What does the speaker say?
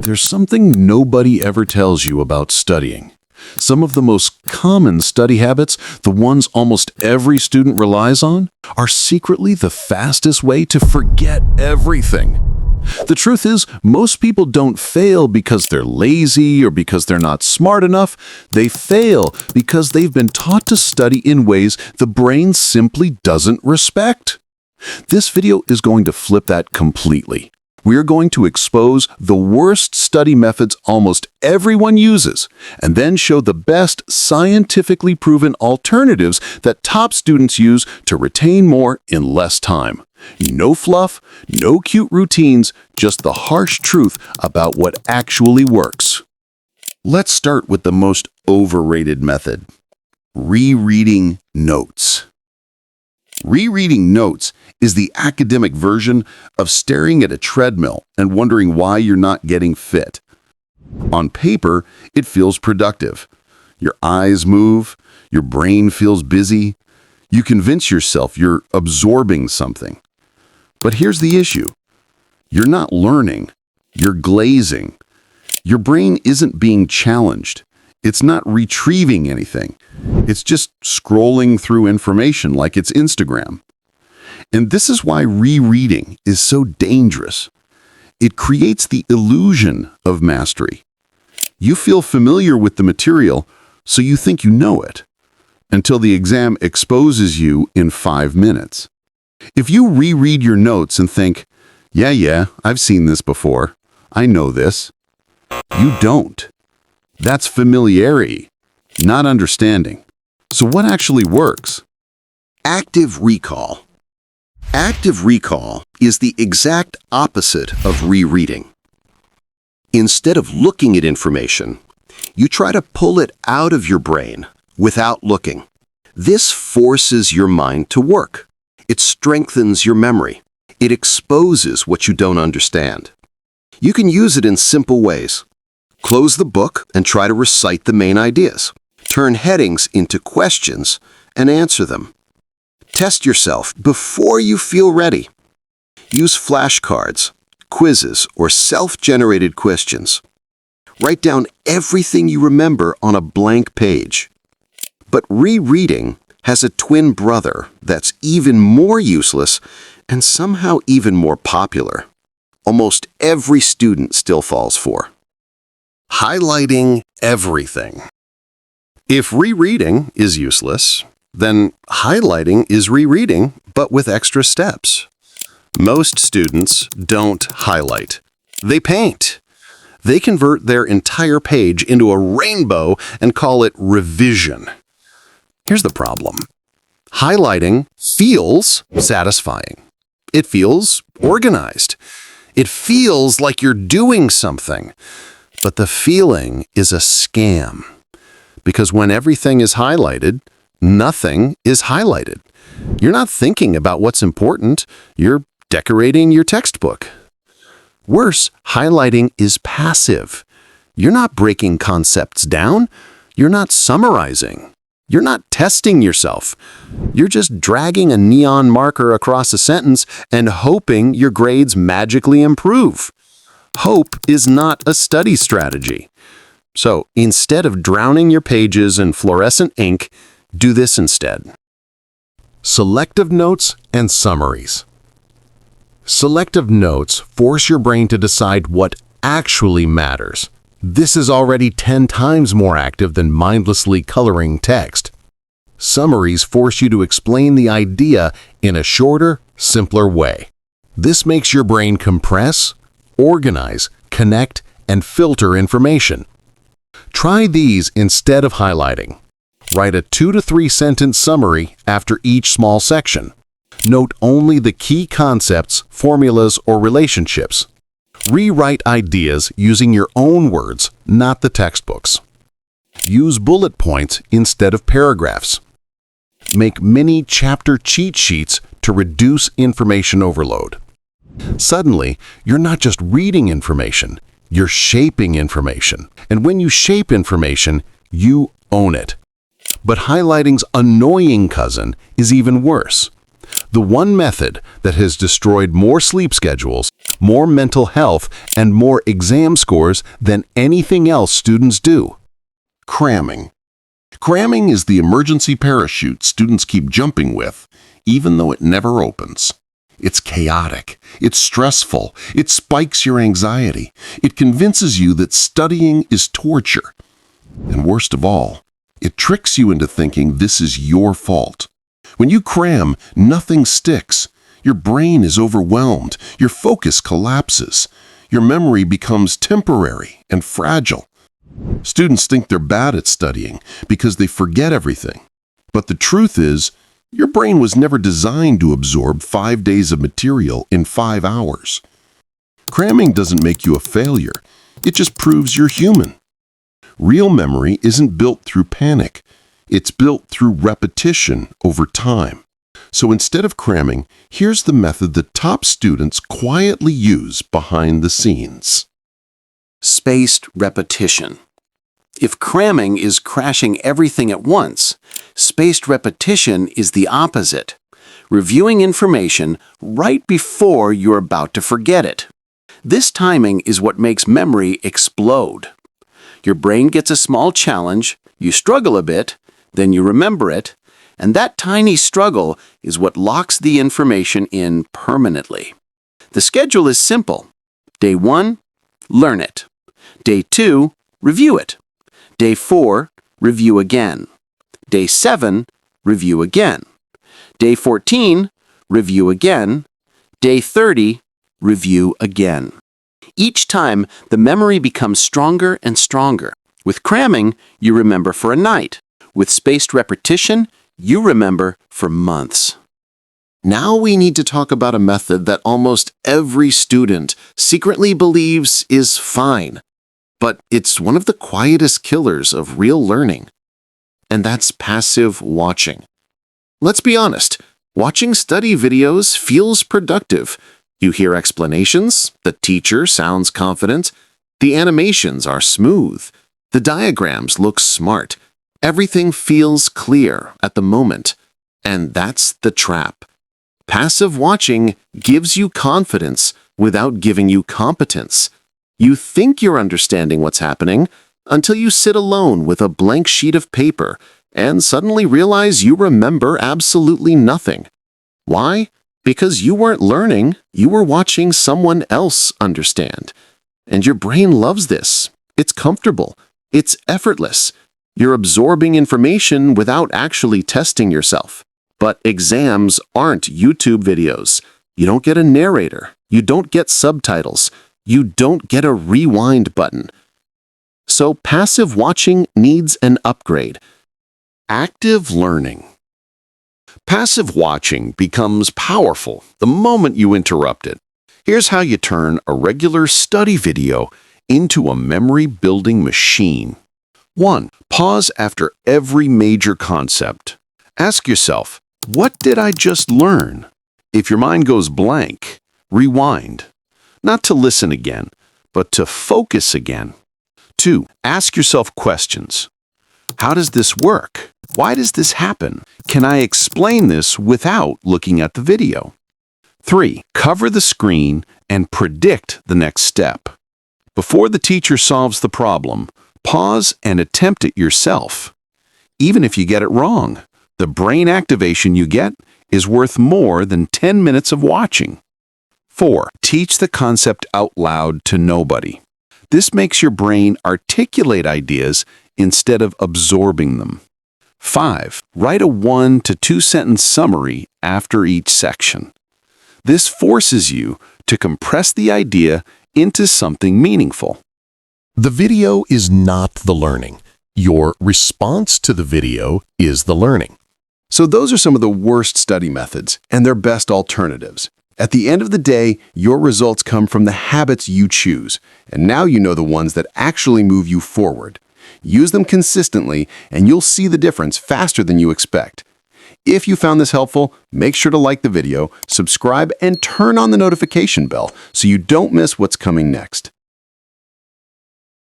There's something nobody ever tells you about studying. Some of the most common study habits, the ones almost every student relies on, are secretly the fastest way to forget everything. The truth is, most people don't fail because they're lazy or because they're not smart enough. They fail because they've been taught to study in ways the brain simply doesn't respect. This video is going to flip that completely. We are going to expose the worst study methods almost everyone uses, and then show the best scientifically proven alternatives that top students use to retain more in less time. No fluff, no cute routines, just the harsh truth about what actually works. Let's start with the most overrated method: rereading notes. Rereading notes is the academic version of staring at a treadmill and wondering why you're not getting fit. On paper, it feels productive. Your eyes move, your brain feels busy. You convince yourself you're absorbing something. But here's the issue. You're not learning, you're glazing. Your brain isn't being challenged. It's not retrieving anything. It's just scrolling through information like it's Instagram. And this is why rereading is so dangerous. It creates the illusion of mastery. You feel familiar with the material, so you think you know it, until the exam exposes you in 5 minutes. If you reread your notes and think, yeah, I've seen this before, I know this, you don't. That's familiarity, not understanding. So what actually works? Active recall. Active recall is the exact opposite of rereading. Instead of looking at information, you try to pull it out of your brain without looking. This forces your mind to work. It strengthens your memory. It exposes what you don't understand. You can use it in simple ways. Close the book and try to recite the main ideas. Turn headings into questions and answer them. Test yourself before you feel ready. Use flashcards, quizzes, or self-generated questions. Write down everything you remember on a blank page. But rereading has a twin brother that's even more useless and somehow even more popular. Almost every student still falls for. Highlighting everything. If rereading is useless, then highlighting is rereading, but with extra steps. Most students don't highlight. They paint. They convert their entire page into a rainbow and call it revision. Here's the problem. Highlighting feels satisfying. It feels organized. It feels like you're doing something. But the feeling is a scam. Because when everything is highlighted, nothing is highlighted. You're not thinking about what's important. You're decorating your textbook. Worse, highlighting is passive. You're not breaking concepts down. You're not summarizing. You're not testing yourself. You're just dragging a neon marker across a sentence and hoping your grades magically improve. Hope is not a study strategy. So instead of drowning your pages in fluorescent ink, do this instead. Selective notes and summaries. Selective notes force your brain to decide what actually matters. This is already 10 times more active than mindlessly coloring text. Summaries force you to explain the idea in a shorter, simpler way. This makes your brain compress, organize, connect, and filter information. Try these instead of highlighting. Write a 2 to 3 sentence summary after each small section. Note only the key concepts, formulas, or relationships. Rewrite ideas using your own words, not the textbooks. Use bullet points instead of paragraphs. Make mini chapter cheat sheets to reduce information overload. Suddenly, you're not just reading information, you're shaping information. And when you shape information, you own it. But highlighting's annoying cousin is even worse. The one method that has destroyed more sleep schedules, more mental health, and more exam scores than anything else students do. Cramming. Cramming is the emergency parachute students keep jumping with, even though it never opens. It's chaotic, it's stressful, it spikes your anxiety, it convinces you that studying is torture. And worst of all, it tricks you into thinking this is your fault. When you cram, nothing sticks. Your brain is overwhelmed, your focus collapses, your memory becomes temporary and fragile. Students think they're bad at studying because they forget everything. But the truth is, your brain was never designed to absorb 5 days of material in 5 hours. Cramming doesn't make you a failure. It just proves you're human. Real memory isn't built through panic. It's built through repetition over time. So instead of cramming, here's the method that top students quietly use behind the scenes. Spaced repetition. If cramming is crashing everything at once, spaced repetition is the opposite, reviewing information right before you're about to forget it. This timing is what makes memory explode. Your brain gets a small challenge, you struggle a bit, then you remember it, and that tiny struggle is what locks the information in permanently. The schedule is simple. Day 1, learn it. Day 2, review it. Day 4, review again. Day 7, review again. Day 14, review again. Day 30, review again. Each time, the memory becomes stronger and stronger. With cramming, you remember for a night. With spaced repetition, you remember for months. Now we need to talk about a method that almost every student secretly believes is fine. But it's one of the quietest killers of real learning. And that's passive watching. Let's be honest, watching study videos feels productive. You hear explanations, the teacher sounds confident, the animations are smooth, the diagrams look smart, everything feels clear at the moment. And that's the trap. Passive watching gives you confidence without giving you competence. You think you're understanding what's happening until you sit alone with a blank sheet of paper and suddenly realize you remember absolutely nothing. Why? Because you weren't learning, you were watching someone else understand. And your brain loves this. It's comfortable. It's effortless. You're absorbing information without actually testing yourself. But exams aren't YouTube videos. You don't get a narrator. You don't get subtitles. You don't get a rewind button. So passive watching needs an upgrade. Active learning. Passive watching becomes powerful the moment you interrupt it. Here's how you turn a regular study video into a memory-building machine. 1. Pause after every major concept. Ask yourself, what did I just learn? If your mind goes blank, rewind. Not to listen again, but to focus again. 2. Ask yourself questions. How does this work? Why does this happen? Can I explain this without looking at the video? 3. Cover the screen and predict the next step. Before the teacher solves the problem, pause and attempt it yourself. Even if you get it wrong, the brain activation you get is worth more than 10 minutes of watching. 4. Teach the concept out loud to nobody. This makes your brain articulate ideas instead of absorbing them. 5. Write a 1 to 2 sentence summary after each section. This forces you to compress the idea into something meaningful. The video is not the learning. Your response to the video is the learning. So those are some of the worst study methods and their best alternatives. At the end of the day, your results come from the habits you choose, and now you know the ones that actually move you forward. Use them consistently, and you'll see the difference faster than you expect. If you found this helpful, make sure to like the video, subscribe, and turn on the notification bell so you don't miss what's coming next.